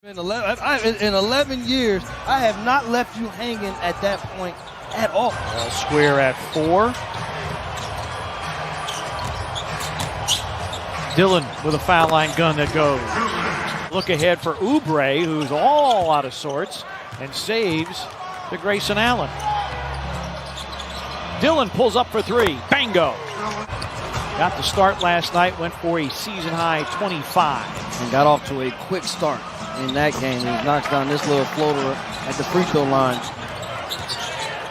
In 11 years, I have not left you hanging at that point at all. Ball square at 4. Dillon with a foul line gun that goes. Look ahead for Oubre, who's all out of sorts, and saves to Grayson Allen. Dillon pulls up for 3. Bango! Got the start last night, went for a season-high 25. And got off to a quick start in that game. He knocks down this little floater at the free throw line.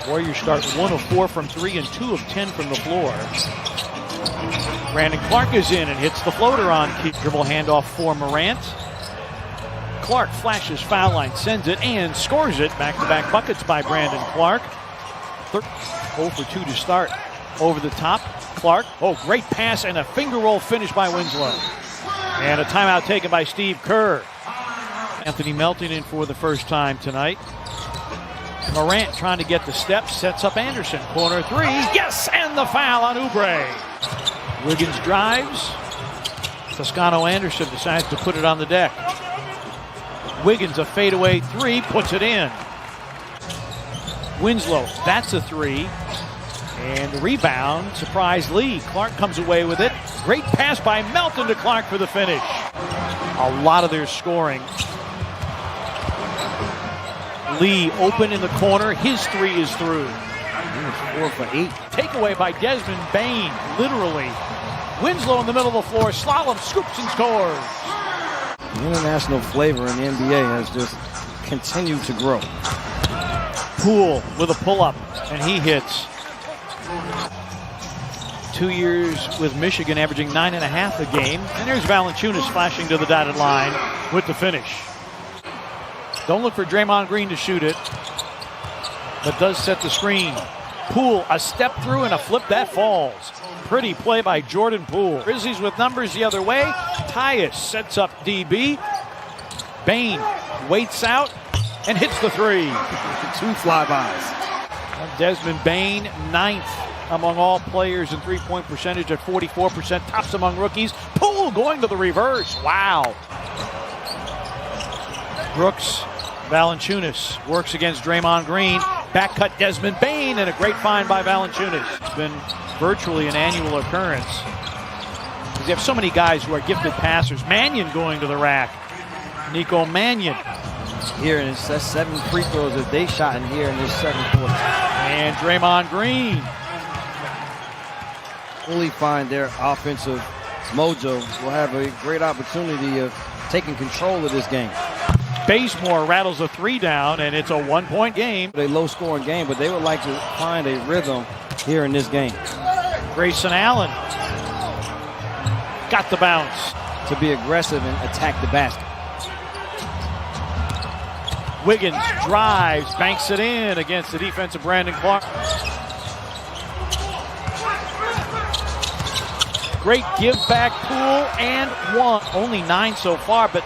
Warriors start 1 of 4 from 3 and 2 of 10 from the floor. Brandon Clark is in and hits the floater on key. Dribble handoff for Morant. Clark flashes foul line, sends it, and scores it. Back-to-back buckets by Brandon Clark. 0 for 2 to start. Over the top, Clark. Oh, great pass and a finger roll finish by Winslow. And a timeout taken by Steve Kerr. Anthony Melton in for the first time tonight. Morant trying to get the steps, sets up Anderson. Corner 3, yes, and the foul on Oubre. Wiggins drives. Toscano Anderson decides to put it on the deck. Wiggins, a fadeaway 3, puts it in. Winslow, that's a 3. And the rebound, surprise Lee. Clark comes away with it. Great pass by Melton to Clark for the finish. A lot of their scoring. Lee open in the corner. His 3 is through. 4 for 8. Takeaway by Desmond Bane, literally. Winslow in the middle of the floor. Slalom scoops and scores. The international flavor in the NBA has just continued to grow. Poole with a pull-up, and he hits. 2 years with Michigan, averaging 9.5 a game. And there's Valanciunas flashing to the dotted line with the finish. Don't look for Draymond Green to shoot it, but does set the screen. Poole, a step through and a flip that falls. Pretty play by Jordan Poole. Grizzlies with numbers the other way. Tyus sets up DB. Bane waits out and hits the 3. 2 flybys. Desmond Bane, 9th among all players in three-point percentage at 44%, tops among rookies. Poole going to the reverse. Wow. Brooks, Valanciunas works against Draymond Green. Back cut Desmond Bane, and a great find by Valanciunas. It's been virtually an annual occurrence. Because you have so many guys who are gifted passers. Mannion going to the rack. Nico Mannion. Here, and that's 7 free throws that they shot in here in this second quarter. And Draymond Green. Fully find their offensive mojo. Will have a great opportunity of taking control of this game. Bazemore rattles a 3 down, and it's a 1-point game. A low-scoring game, but they would like to find a rhythm here in this game. Grayson Allen got the bounce. To be aggressive and attack the basket. Wiggins drives, banks it in against the defense of Brandon Clark. Great give back, Poole, and 1. Only 9 so far, but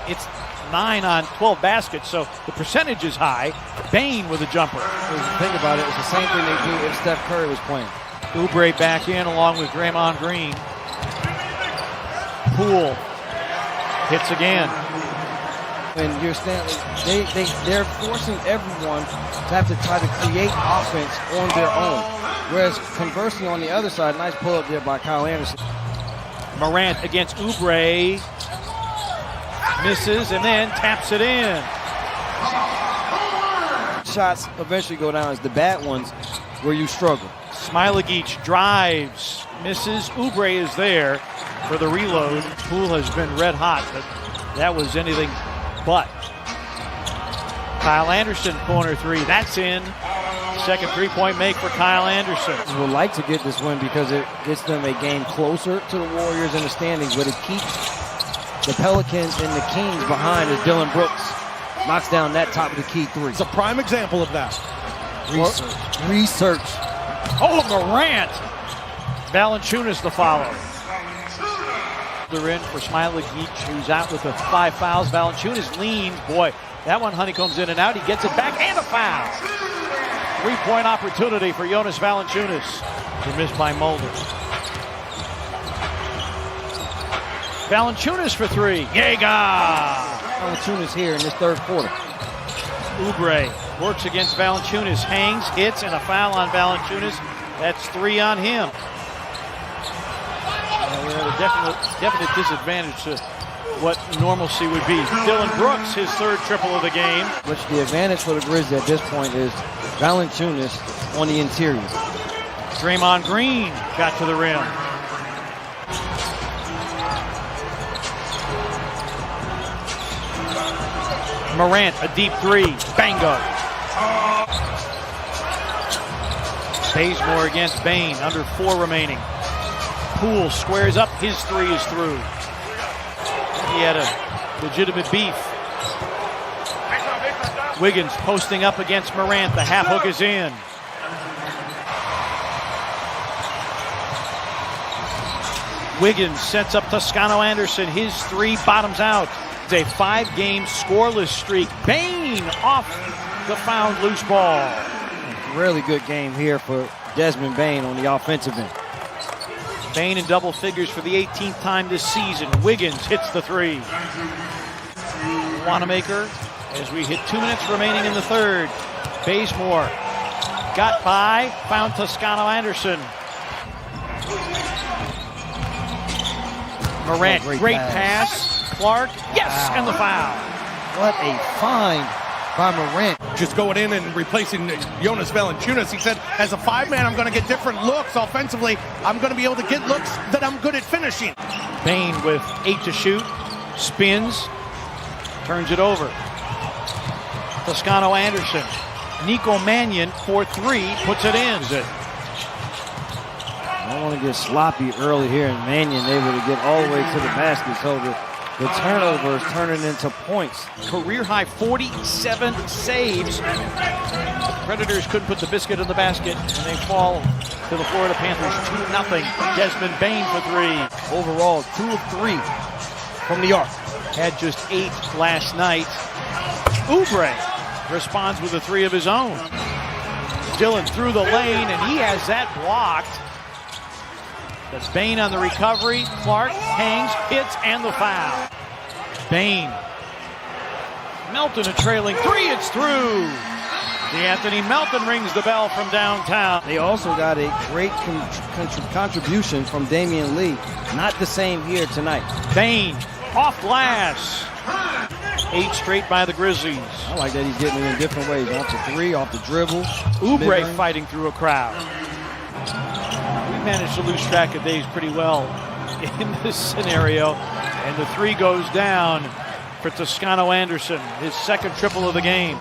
it's 9 on 12 baskets, so the percentage is high. Bane with a jumper. Think about it, it's the same thing they do if Steph Curry was playing. Oubre back in along with Draymond Green. Poole hits again. And you're standing, they're forcing everyone to have to try to create offense on their own. Whereas conversely on the other side, nice pull up there by Kyle Anderson. Morant against Oubre. Misses and then taps it in. Shots eventually go down as the bad ones where you struggle. Smilagic drives, misses. Oubre is there for the reload. Poole has been red hot, but that was anything but. Kyle Anderson, corner 3, that's in. Second three-point make for Kyle Anderson. We would like to get this win because it gets them a game closer to the Warriors in the standings, but it keeps the Pelicans and the Kings behind as Dillon Brooks knocks down that top of the key 3. It's a prime example of that. Research. Oh, Morant! Valanciunas the follow. They're in for Smilagic, who's out with the 5 fouls. Valanciunas leans. Boy, that one honeycombs in and out. He gets it back and a foul. 3-point opportunity for Jonas Valanciunas. To miss by Mulder. Valanciunas for 3. Yeager! Valanciunas here in this third quarter. Oubre works against Valanciunas, hangs, hits, and a foul on Valanciunas. That's 3 on him. We're at a definite disadvantage to what normalcy would be. Dylan Brooks, his third triple of the game. Which the advantage for the Grizzlies at this point is Valanciunas on the interior. Draymond Green got to the rim. Morant, a deep 3. Bango. Bazemore against Bane, under 4 remaining. Poole squares up, his 3 is through. He had a legitimate beef. Wiggins posting up against Morant, the half hook is in. Wiggins sets up Toscano Anderson, his 3 bottoms out. It's a 5-game scoreless streak. Bane off the found loose ball. Really good game here for Desmond Bane on the offensive end. Bane in double figures for the 18th time this season. Wiggins hits the 3. Wanamaker, as we hit 2 minutes remaining in the third. Bazemore got by, found Toscano Anderson. Morant, great pass. Clark, yes, and the foul. What a find by Morant. Just going in and replacing Jonas Valanciunas. He said, as a 5-man, I'm going to get different looks offensively. I'm going to be able to get looks that I'm good at finishing. Bane with 8 to shoot, spins, turns it over. Toscano Anderson, Nico Mannion for 3, puts it in. I don't want to get sloppy early here, and Mannion able to get all the way to the basket, so the turnovers turning into points. Career high 47 saves. The Predators couldn't put the biscuit in the basket, and they fall to the Florida Panthers 2-0. Desmond Bane for 3. Overall, 2 of 3 from the arc. Had just 8 last night. Oubre responds with a 3 of his own. Dylan through the lane, and he has that blocked. That's Bane on the recovery. Clark hangs, hits, and the foul. Bane. Melton a trailing 3, it's through. DeAnthony Melton rings the bell from downtown. They also got a great contribution from Damian Lee. Not the same here tonight. Bane off glass. 8 straight by the Grizzlies. I like that he's getting it in different ways. Off the 3, off the dribble. Oubre fighting through a crowd. We managed to lose track of days pretty well in this scenario. And the 3 goes down for Toscano Anderson, his second triple of the game.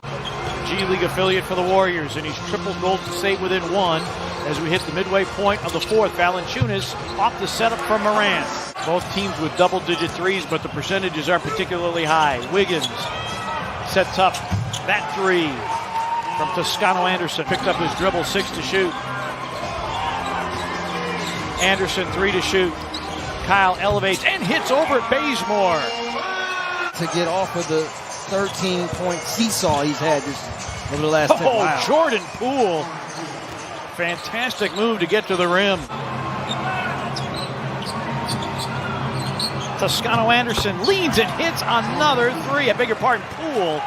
G League affiliate for the Warriors, and he's triple gold to stay within 1 as we hit the midway point of the 4th. Valanciunas off the setup from Morant. Both teams with double-digit 3s, but the percentages aren't particularly high. Wiggins sets up that 3 from Toscano Anderson. Picked up his dribble, 6 to shoot. Anderson, 3 to shoot. Kyle elevates and hits over Bazemore. To get off of the 13-point seesaw he's had over the last 10. Wow. Jordan Poole. Fantastic move to get to the rim. Toscano Anderson leans and hits another 3. I beg your pardon, Poole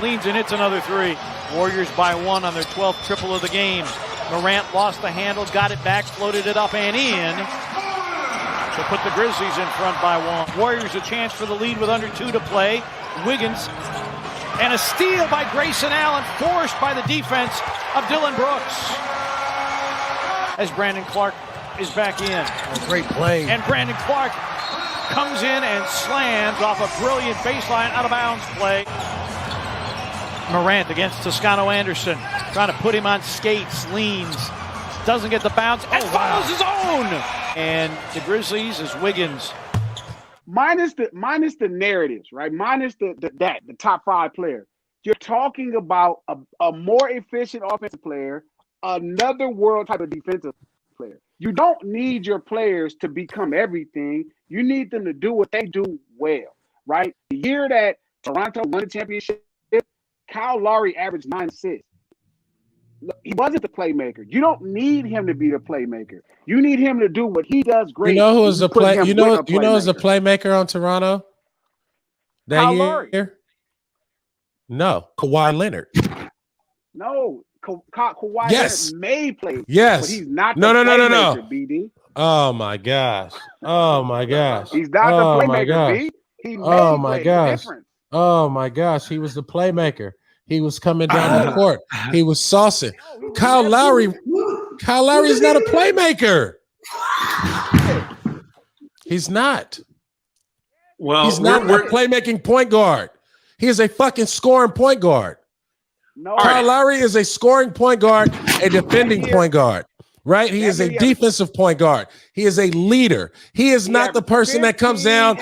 leans and hits another 3. Warriors by 1 on their 12th triple of the game. Morant lost the handle, got it back, floated it up and in to put the Grizzlies in front by 1. Warriors a chance for the lead with under 2 to play. Wiggins and a steal by Grayson Allen, forced by the defense of Dylan Brooks. As Brandon Clark is back in. A great play. And Brandon Clark comes in and slams off a brilliant baseline out of bounds play. Morant against Toscano Anderson, trying to put him on skates, leans, doesn't get the bounce, and follows his own. And the Grizzlies is Wiggins. Minus the narratives, right? Minus the top 5 player. You're talking about a more efficient offensive player, another world type of defensive player. You don't need your players to become everything. You need them to do what they do well, right? The year that Toronto won the championship, Kyle Lowry averaged 9 assists. He wasn't the playmaker. You don't need him to be the playmaker. You need him to do what he does great. You know who was the play? You know who's the playmaker on Toronto? that Kyle year? Lowry. No, Kawhi Leonard. No, Kawhi Yes. Leonard may play. Yes. But he's not No, the no, no, no, playmaker, no. BD. Oh my gosh. Oh my gosh. He's not Oh the my playmaker, gosh. B. He may Oh my play. gosh. Difference. Oh my gosh. He was the playmaker. He was coming down the court. He was saucing. Kyle Lowry is not a playmaker. He's not. Well, He's not a playmaking point guard. He is a fucking scoring point guard. No. Kyle Lowry is a scoring point guard, a defending point guard, right? He is a defensive point guard. He is a leader. He is not the person that comes down